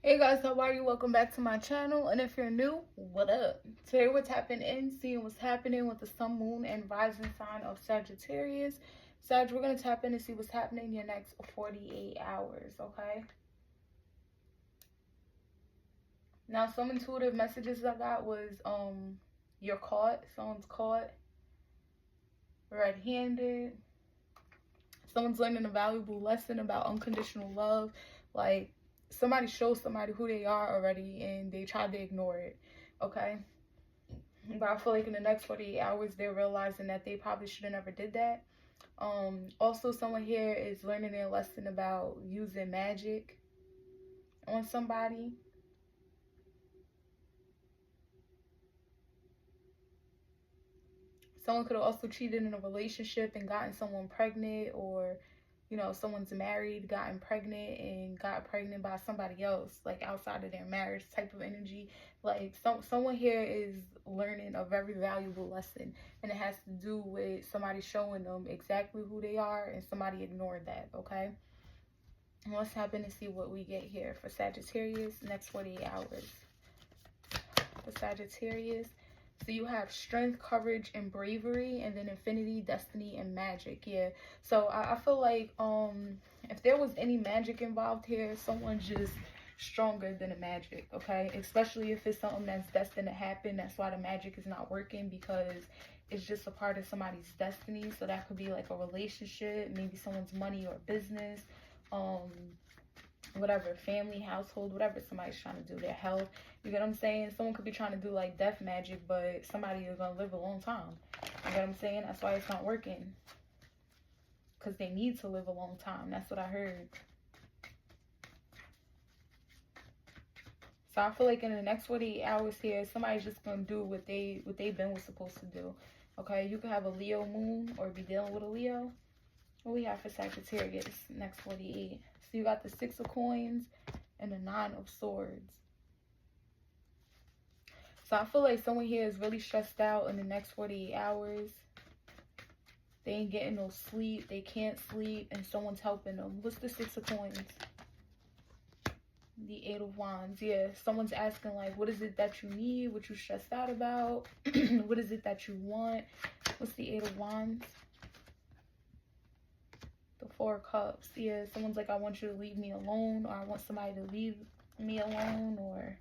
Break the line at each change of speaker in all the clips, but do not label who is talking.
Hey guys, how are you? Welcome back to my channel. And if you're new, what up? Today we're tapping in, seeing what's happening with the sun, moon, and rising sign of Sagittarius. Sag, we're going to tap in and see what's happening in your next 48 hours, okay? Now, some intuitive messages I got was, you're caught. Someone's caught. Red-handed. Someone's learning a valuable lesson about unconditional love. Like, somebody shows somebody who they are already and they tried to ignore it, okay? But I feel like in the next 48 hours, they're realizing that they probably should have never did that. Also, someone here is learning a lesson about using magic on somebody. Someone could have also cheated in a relationship and gotten someone pregnant, or you know, someone's married, gotten pregnant, and got pregnant by somebody else, like outside of their marriage type of energy. Like someone here is learning a very valuable lesson, and it has to do with somebody showing them exactly who they are, and somebody ignored that, okay? And let's happen to see what we get here for Sagittarius next 48 hours. For Sagittarius, so you have strength, courage, and bravery, and then infinity, destiny, and magic. Yeah. So I feel like if there was any magic involved here, someone's just stronger than the magic, okay? Especially if it's something that's destined to happen. That's why the magic is not working, because it's just a part of somebody's destiny. So that could be like a relationship, maybe someone's money or business, whatever, family, household, whatever somebody's trying to do, their health. You get what I'm saying? Someone could be trying to do like death magic, but somebody is going to live a long time. You get what I'm saying? That's why it's not working. Because they need to live a long time. That's what I heard. So I feel like in the next 48 hours here, somebody's just going to do what they've been supposed to do. Okay? You could have a Leo moon or be dealing with a Leo. What we have for Sagittarius next 48? So you got the 6 of coins and the 9 of swords. So I feel like someone here is really stressed out in the next 48 hours. They ain't getting no sleep. They can't sleep, and someone's helping them. What's the 6 of coins? The 8 of wands. Yeah, someone's asking like, what is it that you need? What you stressed out about? What is it that you want? What's the 8 of wands? The 4 of cups. Yeah, someone's like, I want you to leave me alone, or I want somebody to leave me alone, or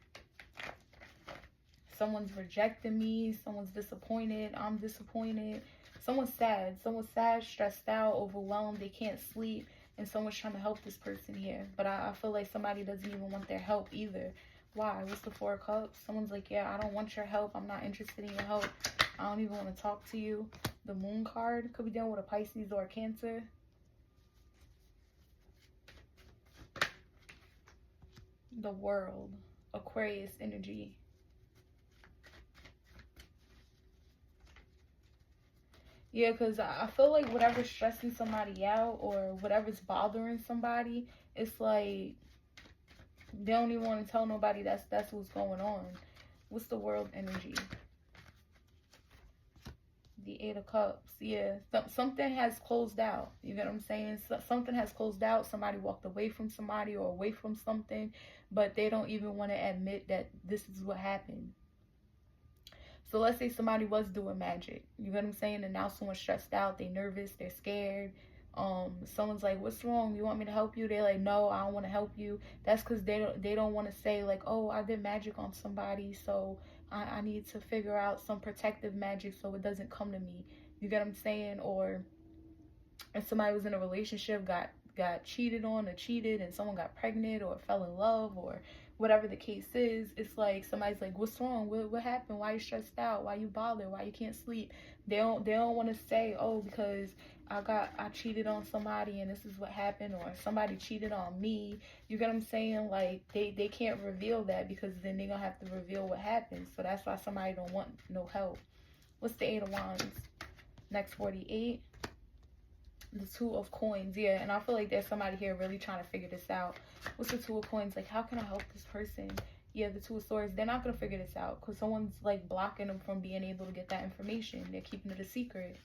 someone's rejecting me, someone's disappointed, I'm disappointed, someone's sad, stressed out, overwhelmed, they can't sleep, and someone's trying to help this person here. But I feel like somebody doesn't even want their help either. Why? What's the 4 of cups? Someone's like, yeah, I don't want your help, I'm not interested in your help, I don't even want to talk to you. The moon card could be dealing with a Pisces or a Cancer. The world, Aquarius energy. Yeah, because I feel like whatever's stressing somebody out or whatever's bothering somebody, it's like they don't even want to tell nobody that's what's going on. What's the world energy? The 8 of cups. Yeah, something has closed out. You get what I'm saying? Something has closed out. Somebody walked away from somebody or away from something, but they don't even want to admit that this is what happened. So let's say somebody was doing magic. You get what I'm saying? And now someone's stressed out. They nervous. They're scared. Someone's like, what's wrong? You want me to help you? They're like, no, I don't want to help you. That's because they don't want to say like, oh, I did magic on somebody, so I need to figure out some protective magic so it doesn't come to me. You get what I'm saying? Or if somebody was in a relationship, got cheated on or cheated, and someone got pregnant or fell in love, or whatever the case is, it's like somebody's like, what's wrong? What happened? Why you stressed out? Why you bothered? Why you can't sleep? They don't want to say, oh, because I cheated on somebody and this is what happened, or somebody cheated on me. You get what I'm saying? Like they can't reveal that, because then they're gonna have to reveal what happened. So that's why somebody don't want no help. What's the 8 of wands? Next 48. The 2 of coins. Yeah, and I feel like there's somebody here really trying to figure this out. What's the 2 of coins? Like, how can I help this person? Yeah, the 2 of swords. They're not gonna figure this out because someone's like blocking them from being able to get that information. They're keeping it a secret.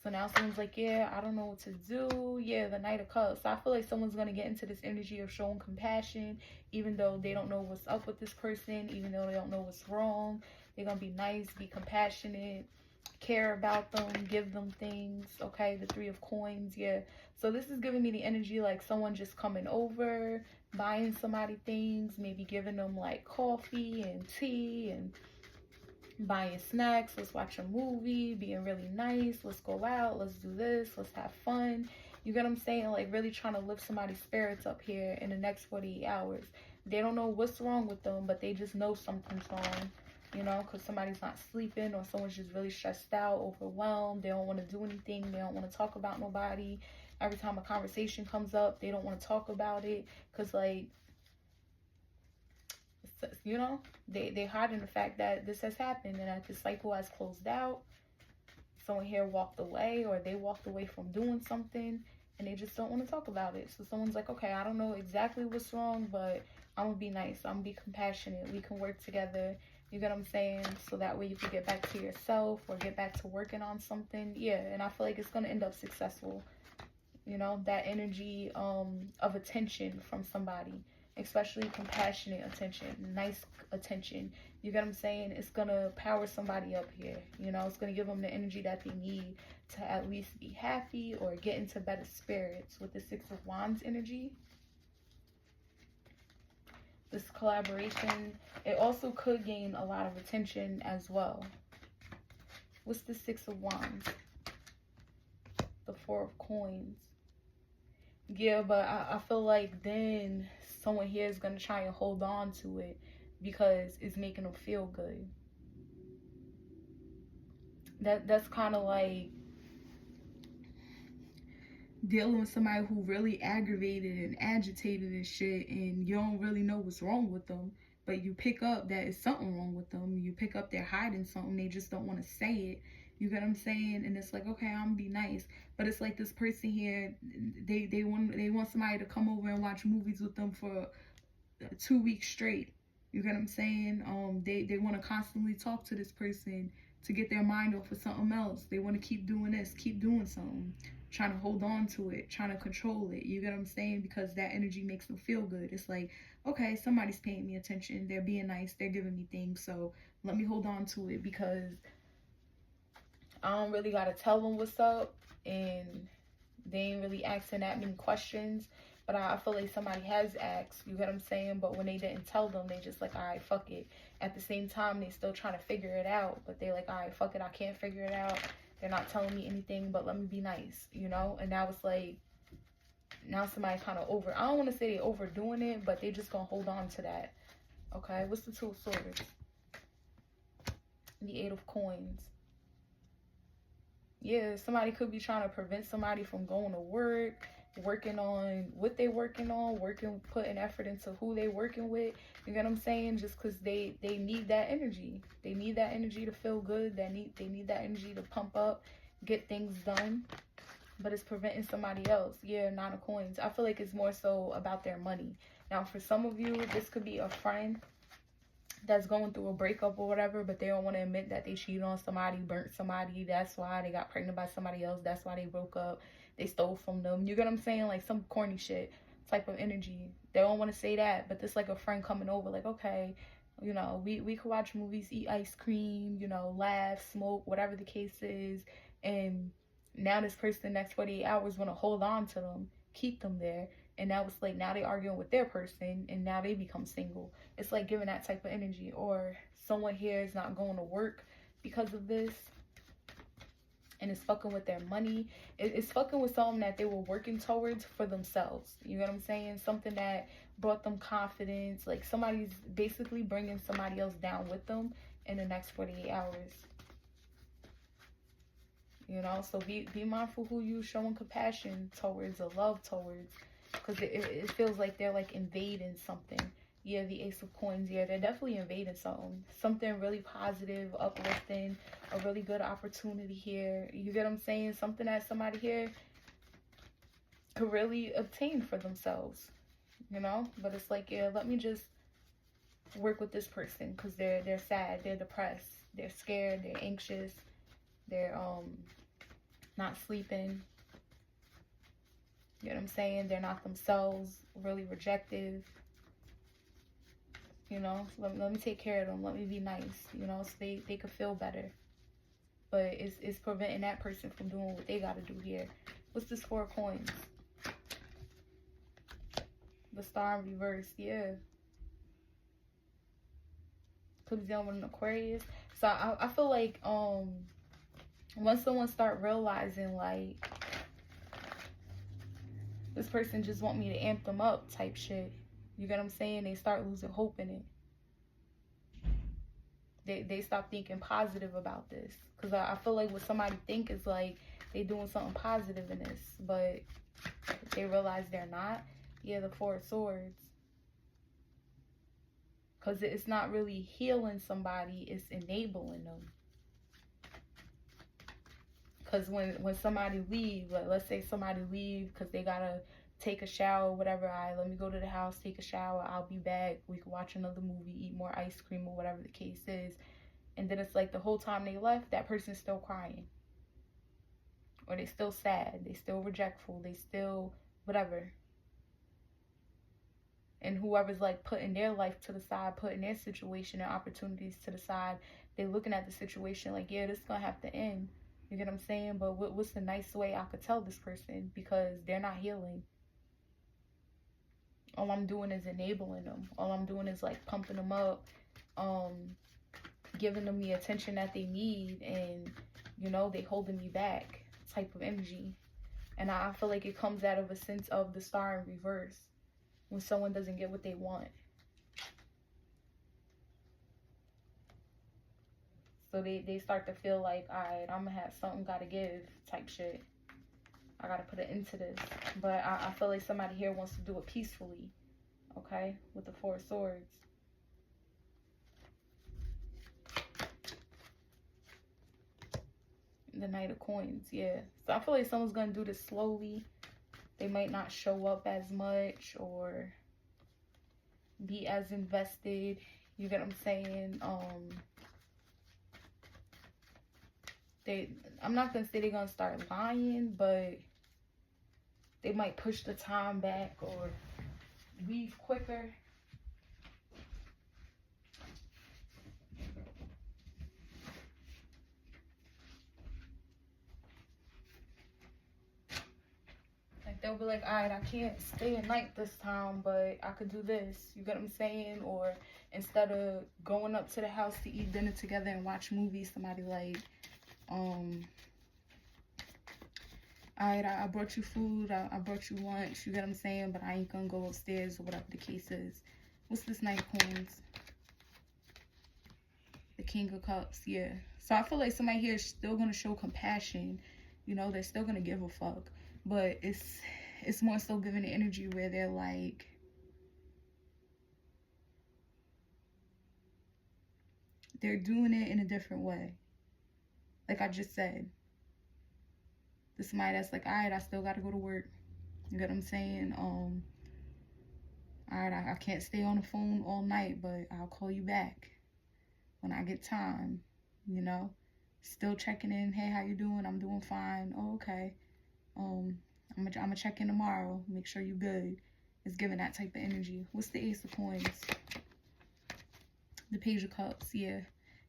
So now someone's like, yeah, I don't know what to do. Yeah, the Knight of Cups. So I feel like someone's going to get into this energy of showing compassion, even though they don't know what's up with this person, even though they don't know what's wrong. They're going to be nice, be compassionate, care about them, give them things. Okay, the Three of Coins. Yeah. So this is giving me the energy like someone just coming over, buying somebody things, maybe giving them like coffee and tea and buying snacks, let's watch a movie, being really nice, let's go out, let's do this, let's have fun. You get what I'm saying? Like really trying to lift somebody's spirits up here in the next 48 hours. They don't know what's wrong with them, but they just know something's wrong, you know, because somebody's not sleeping or someone's just really stressed out, overwhelmed. They don't want to do anything. They don't want to talk about nobody. Every time a conversation comes up, they don't want to talk about it because, like, you know, they hiding the fact that this has happened and that this cycle has closed out. Someone here walked away, or they walked away from doing something and they just don't want to talk about it. So someone's like, okay, I don't know exactly what's wrong, but I'm gonna be nice, I'm gonna be compassionate, we can work together. You get what I'm saying? So that way you can get back to yourself or get back to working on something. Yeah, and I feel like it's gonna end up successful. You know, that energy of attention from somebody, especially compassionate attention, nice attention. You get what I'm saying? It's gonna power somebody up here. You know, it's gonna give them the energy that they need to at least be happy or get into better spirits with the Six of Wands energy. This collaboration, it also could gain a lot of attention as well. What's the Six of Wands? The Four of Coins. Yeah, but I feel like then someone here is going to try and hold on to it because it's making them feel good. That's kind of like dealing with somebody who really aggravated and agitated and shit, and you don't really know what's wrong with them, but you pick up that it's something wrong with them. You pick up they're hiding something, they just don't want to say it. You get what I'm saying? And it's like, okay, I'm gonna be nice, but it's like this person here, they want somebody to come over and watch movies with them for 2 weeks straight. You get what I'm saying? They want to constantly talk to this person to get their mind off of something else. They want to keep doing this, keep doing something, trying to hold on to it, trying to control it. You get what I'm saying? Because that energy makes them feel good. It's like, okay, somebody's paying me attention, they're being nice, they're giving me things, so let me hold on to it because I don't really gotta tell them what's up, and they ain't really asking that many questions. But I feel like somebody has asked, you get what I'm saying? But when they didn't tell them, they just like, all right, fuck it. At the same time, they still trying to figure it out, but they like, all right, fuck it, I can't figure it out. They're not telling me anything, but let me be nice, you know? And now it's like, now somebody kind of over, I don't want to say they overdoing it, but they just gonna hold on to that. Okay, what's the Two of Swords? The Eight of Coins. Yeah, somebody could be trying to prevent somebody from going to work, working on what they working on, putting effort into who they working with. You get what I'm saying? Just because they need that energy. They need that energy to feel good. They need that energy to pump up, get things done. But it's preventing somebody else. Yeah, Nine of Coins. I feel like it's more so about their money. Now, for some of you, this could be a friend that's going through a breakup or whatever, but they don't want to admit that they cheated on somebody, burnt somebody. That's why they got pregnant by somebody else. That's why they broke up. They stole from them. You get what I'm saying? Like some corny shit type of energy. They don't want to say that, but this like a friend coming over, like, okay, you know, we could watch movies, eat ice cream, you know, laugh, smoke, whatever the case is. And now this person the next 48 hours want to hold on to them, keep them there. And now it's like, now they arguing with their person and now they become single. It's like giving that type of energy. Or someone here is not going to work because of this, and it's fucking with their money. It's fucking with something that they were working towards for themselves. You know what I'm saying? Something that brought them confidence. Like somebody's basically bringing somebody else down with them in the next 48 hours. You know, so be mindful who you showing compassion towards or love towards. Because it feels like they're like invading something. Yeah, the Ace of Coins. Yeah, they're definitely invading something. Something really positive, uplifting, a really good opportunity here. You get what I'm saying? Something that somebody here could really obtain for themselves. You know? But it's like, yeah, let me just work with this person because they're sad, they're depressed, they're scared, they're anxious, they're not sleeping. You know what I'm saying? They're not themselves, really rejective. You know, let me take care of them. Let me be nice, you know, so they could feel better. But it's preventing that person from doing what they got to do here. What's this 4 of coins? The Star in reverse, yeah. Could be dealing with an Aquarius. So I feel like once someone start realizing like this person just want me to amp them up type shit, you get what I'm saying? They start losing hope in it. They stop thinking positive about this. Because I feel like what somebody think is like they doing something positive in this. But they realize they're not. Yeah, the 4 of Swords. Because it's not really healing somebody. It's enabling them. Because when somebody leave, like let's say somebody leave because they got to take a shower, whatever. All right, let me go to the house, take a shower. I'll be back. We can watch another movie, eat more ice cream or whatever the case is. And then it's like the whole time they left, that person's still crying. Or they still sad. They still rejectful. They still whatever. And whoever's like putting their life to the side, putting their situation and opportunities to the side, they looking at the situation like, yeah, this is going to have to end. You get what I'm saying? But what's the nice way I could tell this person? Because they're not healing. All I'm doing is enabling them. All I'm doing is like pumping them up, giving them the attention that they need, and you know, they holding me back type of energy. And I feel like it comes out of a sense of the Star in reverse when someone doesn't get what they want. So they start to feel like, all right, I'm gonna have something gotta give type shit. I gotta put an end to this. But I feel like somebody here wants to do it peacefully. Okay? With the 4 of Swords. The Knight of Coins, yeah. So I feel like someone's gonna do this slowly. They might not show up as much or be as invested. You get what I'm saying? I'm not gonna say they're gonna start lying, but they might push the time back or leave quicker. Like they'll be like, all right, I can't stay at night this time, but I could do this. You get what I'm saying? Or instead of going up to the house to eat dinner together and watch movies, somebody like, all right, I brought you food, I brought you lunch, you get what I'm saying, but I ain't gonna go upstairs or whatever the case is. What's this Knight of Coins? The King of Cups, yeah. So I feel like somebody here is still gonna show compassion. You know, they're still gonna give a fuck. But it's more so giving the energy where they're like, they're doing it in a different way. Like I just said. This somebody that's like, all right, I still got to go to work. You get what I'm saying? All right, I can't stay on the phone all night, but I'll call you back when I get time, you know? Still checking in. Hey, how you doing? I'm doing fine. Oh, okay. I'm gonna check in tomorrow. Make sure you're good. It's giving that type of energy. What's the Ace of Coins? The Page of Cups, yeah.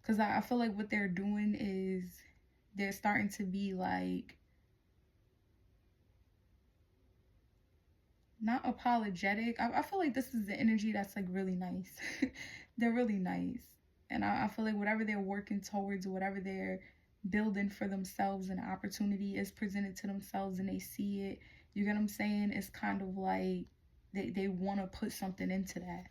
Because I feel like what they're doing is they're starting to be like, not apologetic. I feel like this is the energy that's like really nice. They're really nice. And I feel like whatever they're working towards, whatever they're building for themselves, and opportunity is presented to themselves and they see it, you get what I'm saying? It's kind of like they want to put something into that.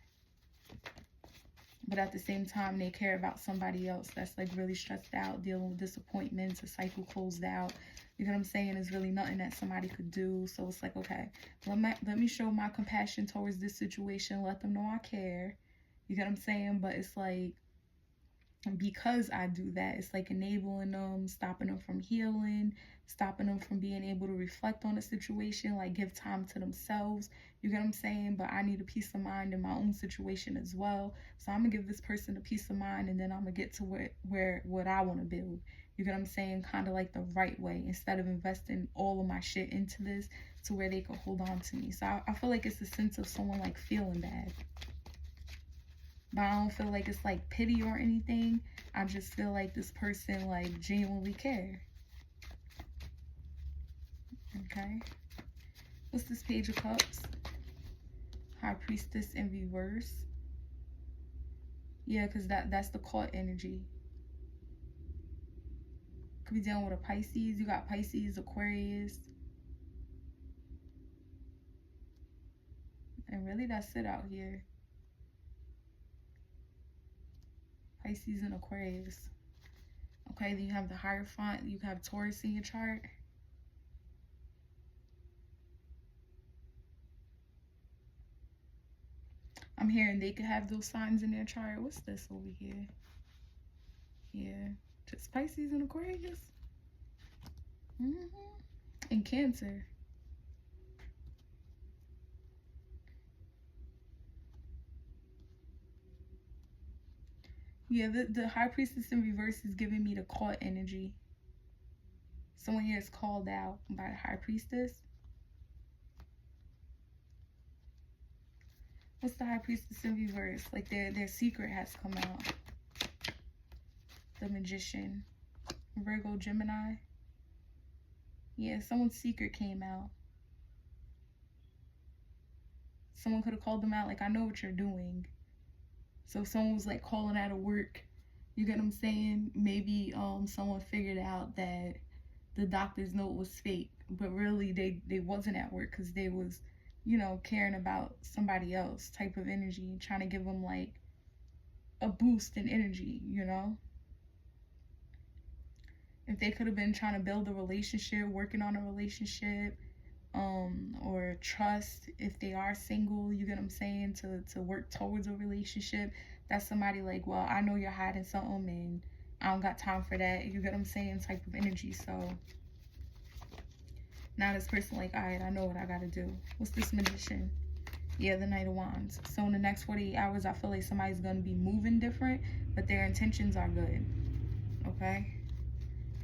But at the same time, they care about somebody else that's like really stressed out, dealing with disappointments, a cycle closed out. You know what I'm saying? There's really nothing that somebody could do. So it's like, okay, let me show my compassion towards this situation. Let them know I care. You get what I'm saying? But it's like, because I do that, it's like enabling them, stopping them from healing, stopping them from being able to reflect on the situation, like give time to themselves. You get what I'm saying? But I need a peace of mind in my own situation as well. So I'm gonna give this person a peace of mind, and then I'm gonna get to where what I want to build. You get what I'm saying? Kind of like the right way, instead of investing all of my shit into this to where they could hold on to me. So I feel like it's a sense of someone like feeling bad. But I don't feel like it's like pity or anything. I just feel like this person like genuinely care. Okay. What's this Page of Cups? High Priestess in reverse. Yeah, because that's the caught energy. Could be dealing with a Pisces. You got Pisces, Aquarius. And really that's it out here. Pisces and Aquarius. Okay, then you have the Hierophant. You have Taurus in your chart. I'm hearing they could have those signs in their chart. What's this over here? Yeah, just Pisces and Aquarius. And Cancer. Yeah, the High Priestess in reverse is giving me the caught energy. Someone here is called out by the High Priestess. What's the High Priestess in reverse? Like their secret has come out. The Magician. Virgo, Gemini. Yeah, someone's secret came out. Someone could have called them out like, I know what you're doing. So if someone was like calling out of work, you get what I'm saying? Maybe someone figured out that the doctor's note was fake, but really they wasn't at work because they was, you know, caring about somebody else type of energy, trying to give them like a boost in energy, you know? If they could have been trying to build a relationship, working on a relationship, or trust, if they are single, you get what I'm saying, to work towards a relationship, that's somebody like, well, I know you're hiding something and I don't got time for that, you get what I'm saying, type of energy. So now this person like, all right, I know what I gotta do. What's this Magician? Yeah, the Knight of Wands. So in the next 48 hours, I feel like somebody's gonna be moving different, but their intentions are good. Okay.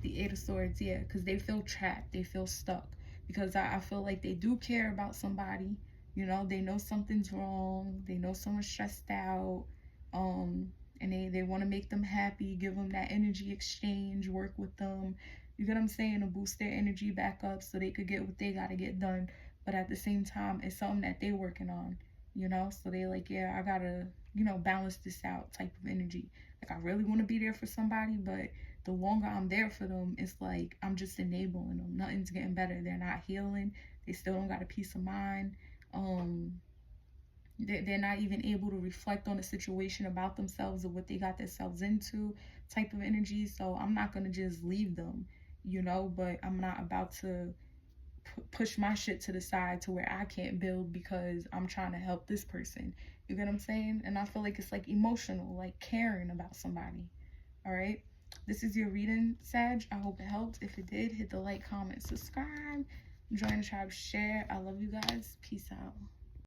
The Eight of Swords, yeah, because they feel trapped, they feel stuck. Because I feel like they do care about somebody, you know, they know something's wrong, they know someone's stressed out, and they want to make them happy, give them that energy exchange, work with them, you get what I'm saying, to boost their energy back up so they could get what they got to get done. But at the same time, it's something that they're working on, you know, so they like, yeah, I gotta, you know, balance this out type of energy. Like, I really want to be there for somebody, but the longer I'm there for them, it's like I'm just enabling them. Nothing's getting better. They're not healing. They still don't got a peace of mind. They're not even able to reflect on the situation about themselves or what they got themselves into type of energy. So I'm not going to just leave them, you know, but I'm not about to push my shit to the side to where I can't build because I'm trying to help this person. You get what I'm saying? And I feel like it's like emotional, like caring about somebody. All right. This is your reading, Sag. I hope it helped. If it did, hit the like, comment, subscribe, join the tribe, share. I love you guys. Peace out.